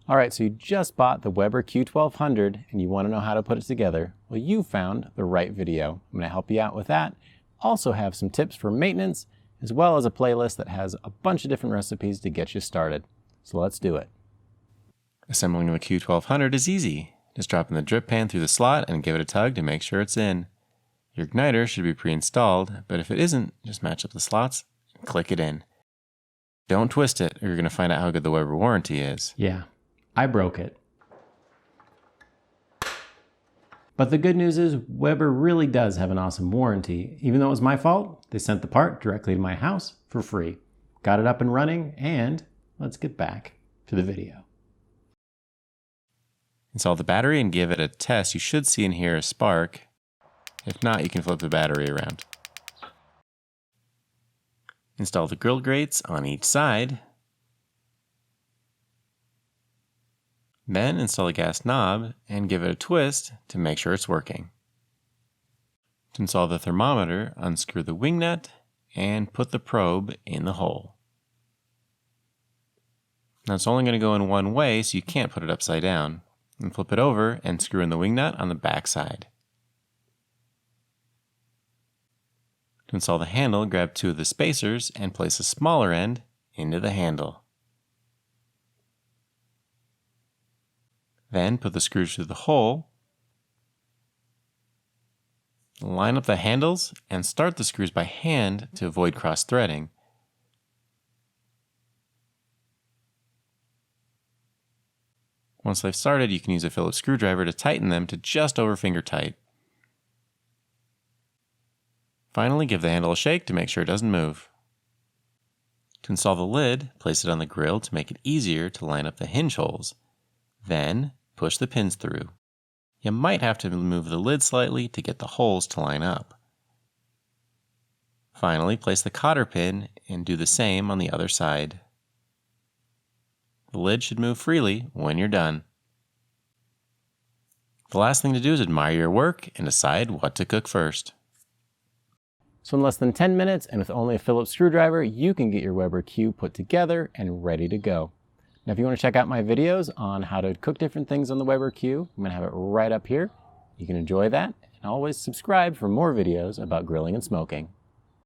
Alright, so you just bought the Weber Q1200 and you want to know how to put it together. Well, you found the right video. I'm going to help you out with that. Also have some tips for maintenance, as well as a playlist that has a bunch of different recipes to get you started. So let's do it. Assembling the Q1200 is easy. Just drop in the drip pan through the slot and give it a tug to make sure it's in. Your igniter should be pre-installed, but if it isn't, just match up the slots and click it in. Don't twist it or you're going to find out how good the Weber warranty is. Yeah, I broke it. But the good news is Weber really does have an awesome warranty. Even though it was my fault, they sent the part directly to my house for free. Got it up and running, and let's get back to the video. Install the battery and give it a test. You should see in here a spark. If not, you can flip the battery around. Install the grill grates on each side. Then install the gas knob and give it a twist to make sure it's working. To install the thermometer, unscrew the wing nut and put the probe in the hole. Now it's only going to go in one way, so you can't put it upside down. And flip it over and screw in the wing nut on the back side. To install the handle, grab two of the spacers and place the smaller end into the handle. Then put the screws through the hole. Line up the handles and start the screws by hand to avoid cross-threading. Once they've started, you can use a Phillips screwdriver to tighten them to just over finger tight. Finally, give the handle a shake to make sure it doesn't move. To install the lid, place it on the grill to make it easier to line up the hinge holes. Then, push the pins through. You might have to move the lid slightly to get the holes to line up. Finally, place the cotter pin and do the same on the other side. The lid should move freely when you're done. The last thing to do is admire your work and decide what to cook first. So in less than 10 minutes and with only a Phillips screwdriver, you can get your Weber Q put together and ready to go. Now if you want to check out my videos on how to cook different things on the Weber Q, I'm going to have it right up here. You can enjoy that and always subscribe for more videos about grilling and smoking.